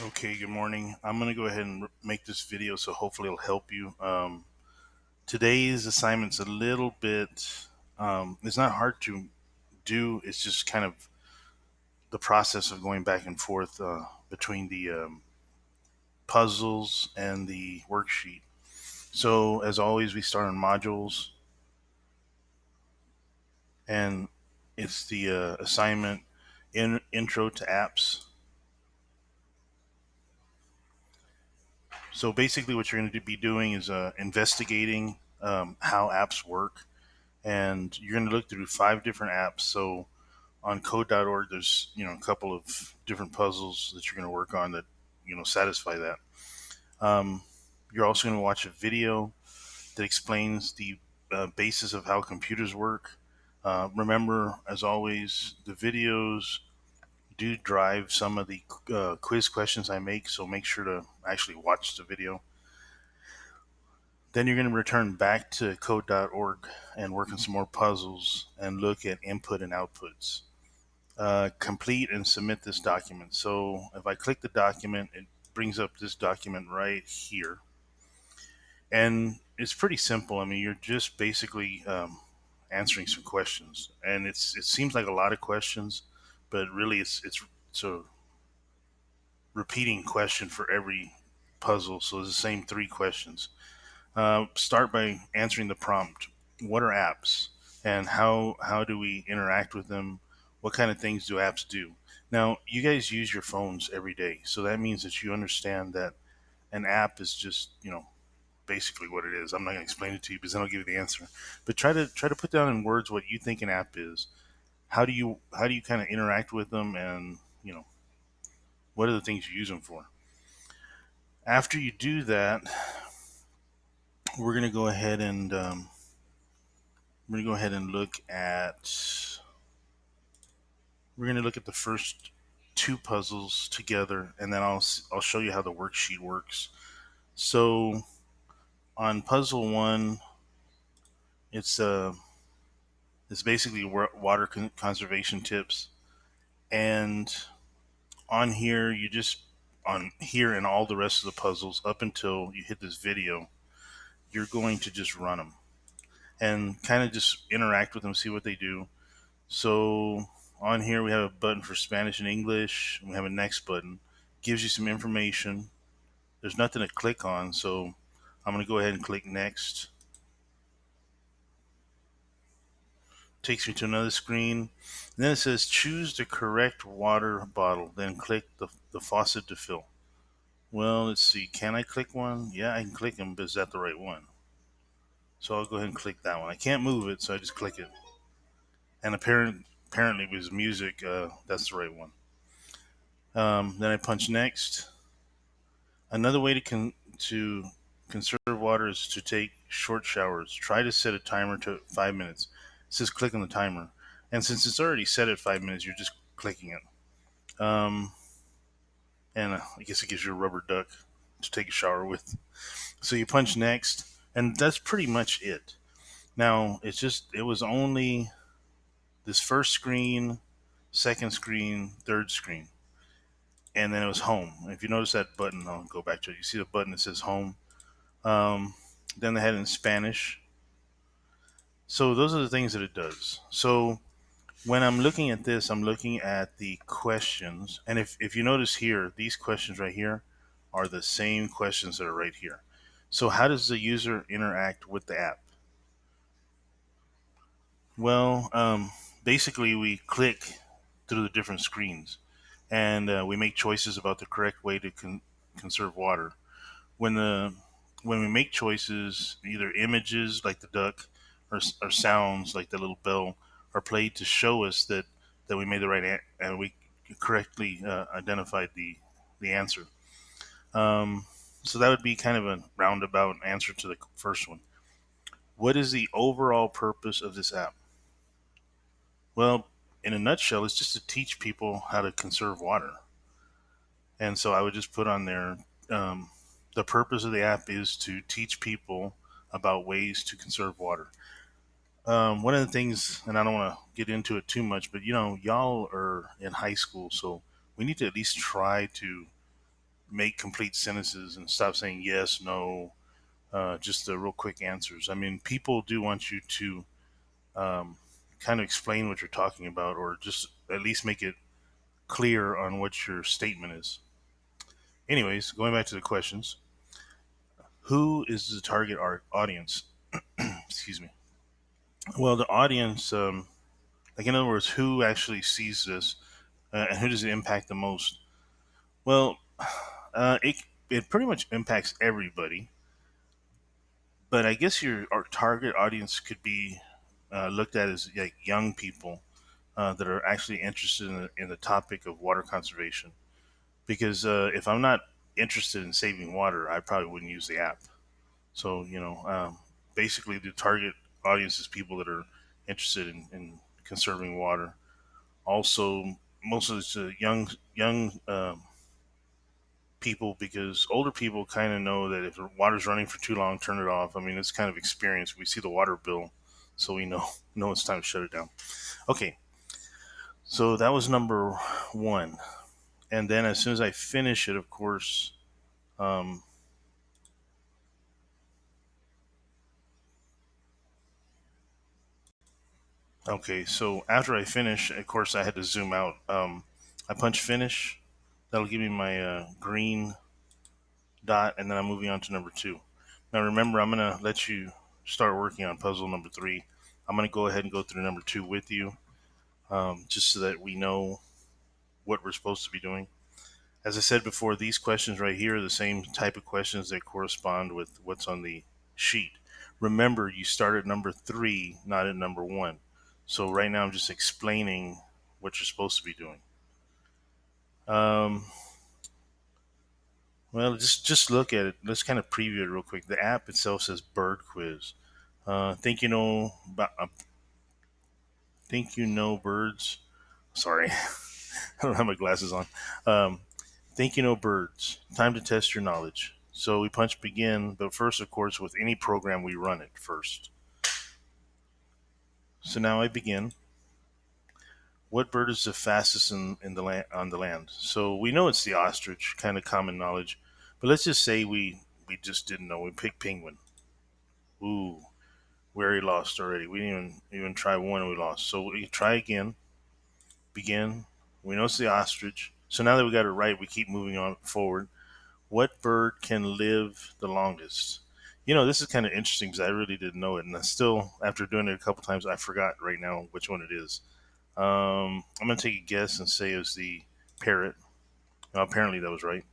Okay, good morning. I'm going to go ahead and make this video so hopefully it'll help you. Today's assignment's a little bit, it's not hard to do, it's just kind of the process of going back and forth between the puzzles and the worksheet. So, as always, we start on modules, and it's the assignment Intro to Apps. So, basically, what you're going to be doing is investigating how apps work, and you're going to look through 5 different apps. So on code.org, there's a couple of different puzzles that you're going to work on that satisfy that. Um, you're also going to watch a video that explains the basis of how computers work. Remember, as always, the videos do drive some of the quiz questions I make, so make sure to actually watch the video. Then you're going to return back to code.org and work on some more puzzles and look at input and outputs. Complete and submit this document. So if I click the document, it brings up this document right here. And it's pretty simple. I mean, you're just basically answering some questions. And it seems like a lot of questions, but really it's a repeating question for every puzzle. So it's the same 3 questions. Start by answering the prompt. What are apps, and how do we interact with them? What kind of things do apps do? Now, you guys use your phones every day, so that means that you understand that an app is just basically what it is. I'm not going to explain it to you because then I'll give you the answer. But try to put down in words what you think an app is. How do you kind of interact with them, and what are the things you use them for? After you do that, we're going to go ahead and look at the first 2 puzzles together, and then I'll show you how the worksheet works. So on puzzle 1, it's uh it's basically water conservation tips, and on here you just on here and all the rest of the puzzles up until you hit this video, you're going to just run them and kind of just interact with them, see what they do. So on here we have a button for Spanish and English. We have a next button. Gives you some information. There's nothing to click on, so I'm going to go ahead and click next. Takes me to another screen. And then it says choose the correct water bottle. Then click the faucet to fill. Well, let's see. Can I click one? Yeah, I can click them, but is that the right one? So I'll go ahead and click that one. I can't move it, so I just click it. And apparently with music, that's the right one. Then I punch next. Another way to conserve water is to take short showers. Try to set a timer to 5 minutes. It says click on the timer, and since it's already set at 5 minutes, you're just clicking it. And I guess it gives you a rubber duck to take a shower with. So you punch next, and that's pretty much it. Now it was only this first screen, second screen, third screen, and then it was home. If you notice that button, I'll go back to it. You see the button that says home. Um, then they had it in Spanish. So those are the things that it does. So when I'm looking at this, I'm looking at the questions. And if you notice here, these questions right here are the same questions that are right here. So how does the user interact with the app? Well, basically we click through the different screens, and we make choices about the correct way to conserve water. When the when we make choices, either images like the duck or sounds like the little bell are played to show us that we made the right and we correctly identified the answer. Um, so that would be kind of a roundabout answer to the first one. What is the overall purpose of this app? Well, in a nutshell, it's just to teach people how to conserve water. And so I would just put on there, um, the purpose of the app is to teach people about ways to conserve water. One of the things, and I don't want to get into it too much, but y'all are in high school, so we need to at least try to make complete sentences and stop saying yes, no, just the real quick answers. I mean, people do want you to um, kind of explain what you're talking about, or just at least make it clear on what your statement is. Anyways, going back to the questions, who is the target audience? Excuse me. Well, the audience, like in other words, who actually sees this, and who does it impact the most? Well, it pretty much impacts everybody, but I guess your our target audience could be looked at as like young people that are actually interested in the topic of water conservation. Because if I'm not interested in saving water, I probably wouldn't use the app. So basically, the target audience is people that are interested in conserving water. Also, most of it's young people, because older people kind of know that if the water's running for too long, turn it off. I mean, it's kind of experience. We see the water bill, so we know know it's time to shut it down. Okay, so that was number one, and then as soon as I finish it, of course, um, okay. So after I finish, of course, I had to zoom out. I punch finish. That'll give me my green dot, and then I'm moving on to number two. Now remember, I'm gonna let you start working on puzzle number three. I'm gonna go ahead and go through number two with you, just so that we know what we're supposed to be doing. As I said before, these questions right here are the same type of questions that correspond with what's on the sheet. Remember, you start at number three, not at number one. So right now, I'm just explaining what you're supposed to be doing. Um, well, just look at it. Let's kind of preview it real quick. The app itself says Bird Quiz. Think you know about? Think you know birds? Sorry, I don't have my glasses on. Um, think you know birds. Time to test your knowledge. So we punch begin, but first, of course, with any program, we run it first. So now I begin. What bird is the fastest in the land on the land? So we know it's the ostrich, kind of common knowledge. But let's just say we just didn't know. We picked penguin. Ooh, we already lost already. We didn't even try one and we lost. So we try again. Begin. We know it's the ostrich. So now that we got it right, we keep moving on forward. What bird can live the longest? This is kind of interesting because I really didn't know it, and I still, after doing it a couple times, I forgot right now which one it is. I'm gonna take a guess and say it's the parrot. Well, apparently that was right.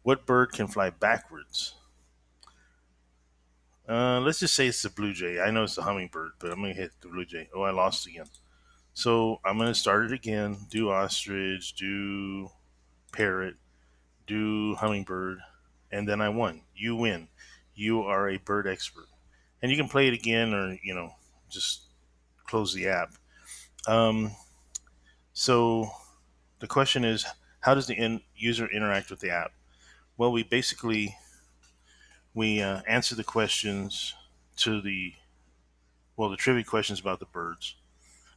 What bird can fly backwards? Let's just say it's the blue jay. I know it's the hummingbird, but I'm gonna hit the blue jay. Oh, I lost again. So I'm gonna start it again. Do ostrich. Do parrot. Do hummingbird, and then I won. You win. You are a bird expert, and you can play it again, or just close the app. Um, so the question is, how does the user interact with the app? Well, we answer the questions to the trivia questions about the birds.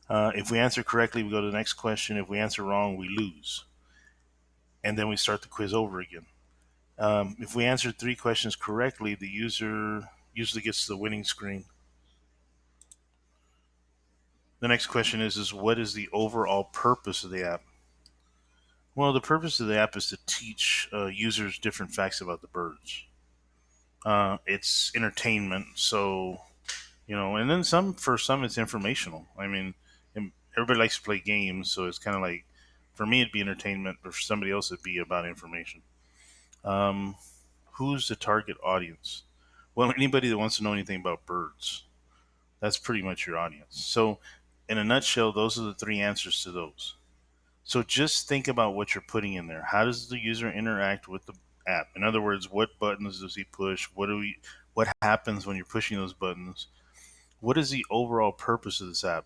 If we answer correctly, we go to the next question. If we answer wrong, we lose, and then we start the quiz over again. If we answer three questions correctly, the user usually gets the winning screen. The next question is what is the overall purpose of the app? Well, the purpose of the app is to teach users different facts about the birds. It's entertainment, so and then for some it's informational. I mean, everybody likes to play games, so it's kind of like for me it'd be entertainment, but for somebody else it'd be about information. Um, who's the target audience? Well, anybody that wants to know anything about birds. That's pretty much your audience. So, in a nutshell, those are the three answers to those. So, just think about what you're putting in there. How does the user interact with the app? In other words, what buttons does he push? What happens when you're pushing those buttons? What is the overall purpose of this app?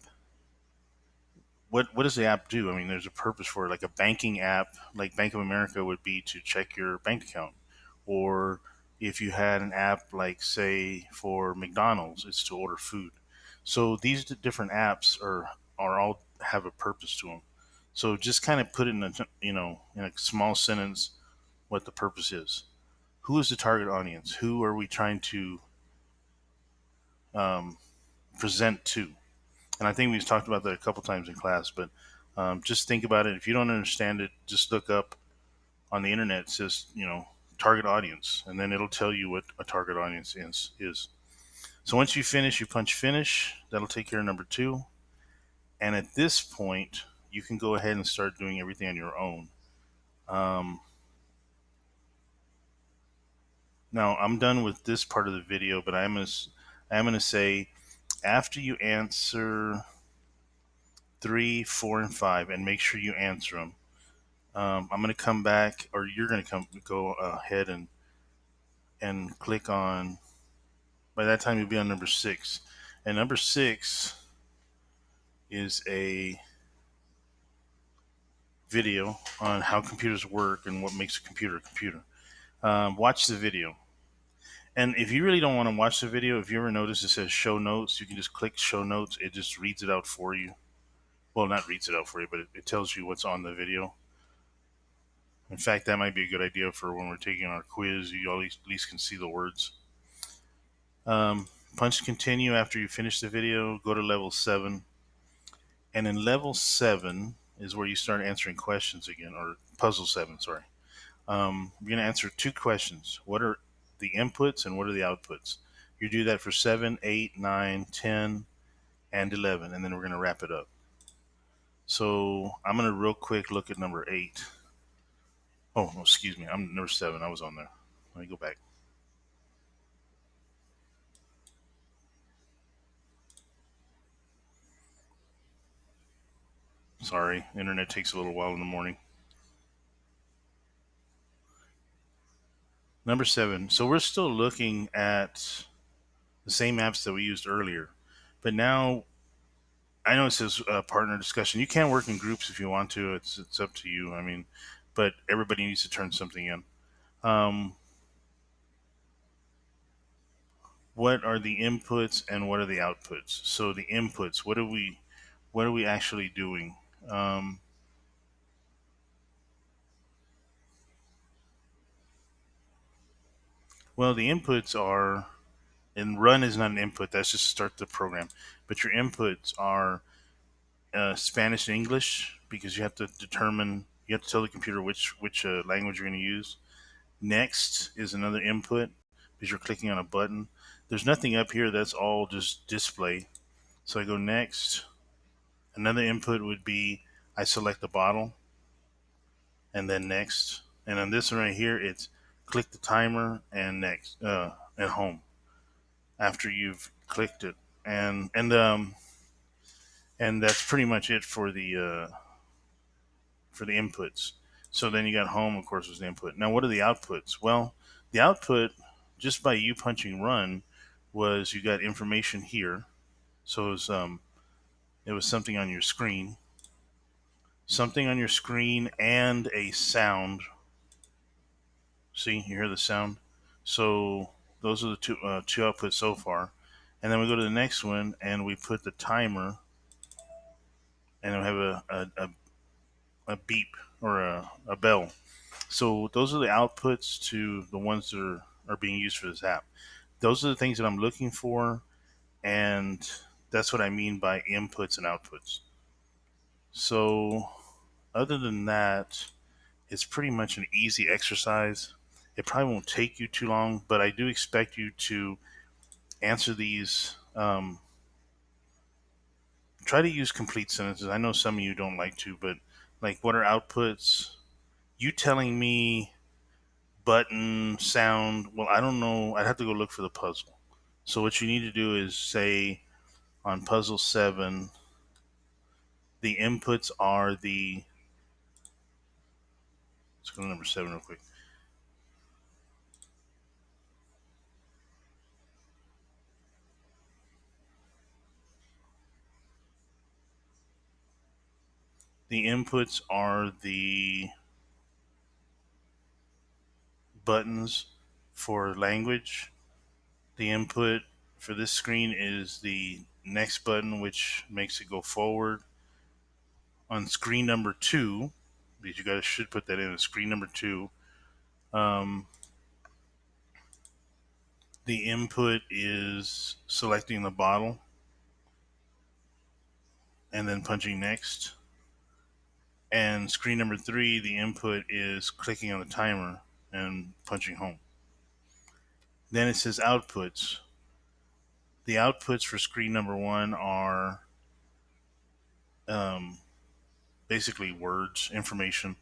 What does the app do? I mean, there's a purpose for it. Like a banking app, like Bank of America would be to check your bank account, or if you had an app like say for McDonald's, it's to order food. So these different apps are all have a purpose to them. So just kind of put it in a in a small sentence. what the purpose is. Who is the target audience? Who are we trying to um, present to? And I think we've talked about that a couple times in class, but just think about it. If you don't understand it, just look up on the internet. It says, target audience, and then it'll tell you what a target audience is. So once you finish, you punch finish. That'll take care of number two. And at this point, you can go ahead and start doing everything on your own. Um, Now I'm done with this part of the video, but I'm gonna say after you answer 3, 4, and 5, and make sure you answer them. I'm gonna come back, or you're gonna go ahead and click on. By that time, you'll be on number 6, and number 6 is a video on how computers work and what makes a computer a computer. Watch the video. And if you really don't want to watch the video, if you ever notice it says show notes, you can just click show notes. It just reads it out for you. Well, not reads it out for you, but it tells you what's on the video. In fact, that might be a good idea for when we're taking our quiz. You at least can see the words. Punch continue after you finish the video. Go to level 7. And in level 7 is where you start answering questions again, or puzzle 7, sorry. You're going to answer 2 questions. What are the inputs and what are the outputs? You do that for 7, 8, 9, 10, and 11, and then we're going to wrap it up. So I'm going to real quick look at number 8. Oh, no, excuse me. I'm number 7. I was on there. Let me go back. Sorry, internet takes a little while in the morning. Number 7. So we're still looking at the same apps that we used earlier, but now I know it says partner discussion. You can work in groups if you want to. It's up to you. I mean, but everybody needs to turn something in. Um, what are the inputs and what are the outputs? So the inputs, what are we actually doing? Um, well, the inputs are, and run is not an input. That's just start the program. But your inputs are Spanish and English, because you have to determine, you have to tell the computer which language you're going to use. Next is another input because you're clicking on a button. There's nothing up here. That's all just display. So I go next. Another input would be I select the bottle and then next. And on this one right here, it's click the timer and next and home after you've clicked it. And that's pretty much it for the inputs. So then you got home, of course, was the input. Now, what are the outputs? Well, the output, just by you punching run, was you got information here. So it was something on your screen, and a sound. See, you hear the sound. So those are the two outputs so far. And then we go to the next one, and we put the timer, and we have a beep or a bell. So those are the outputs to the ones that are being used for this app. Those are the things that I'm looking for, and that's what I mean by inputs and outputs. So other than that, it's pretty much an easy exercise. It probably won't take you too long, but I do expect you to answer these. Try to use complete sentences. I know some of you don't like to, but like, what are outputs? You telling me button sound. Well, I don't know. I'd have to go look for the puzzle. So what you need to do is say on puzzle 7, the inputs are the. Let's go to number 7 real quick. The inputs are the buttons for language. The input for this screen is the next button, which makes it go forward. On screen number 2, because you guys should put that in, screen number 2, Um, the input is selecting the bottle and then punching next. And screen number 3, the input is clicking on the timer and punching home. Then it says outputs. The outputs for screen number 1 are um, basically words, information.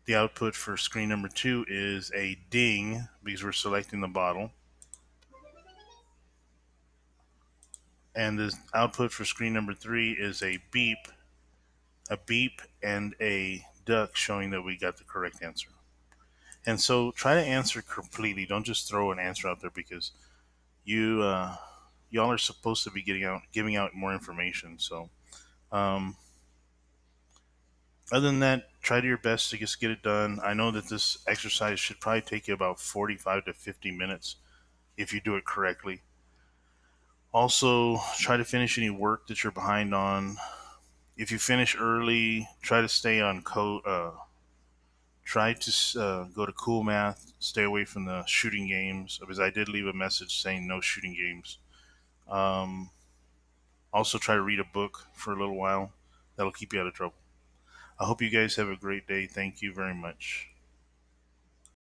The output for screen number 2 is a ding because we're selecting the bottle. And the output for screen number 3 is a beep and a duck showing that we got the correct answer. And so try to answer completely. Don't just throw an answer out there because you y'all are supposed to be giving out more information. So um, other than that, try to your best to just get it done. I know that this exercise should probably take you about 45 to 50 minutes if you do it correctly. Also, try to finish any work that you're behind on. If you finish early, try to stay on code. Try to go to Cool Math. Stay away from the shooting games because I did leave a message saying no shooting games. Um, Also, try to read a book for a little while. That'll keep you out of trouble. I hope you guys have a great day. Thank you very much.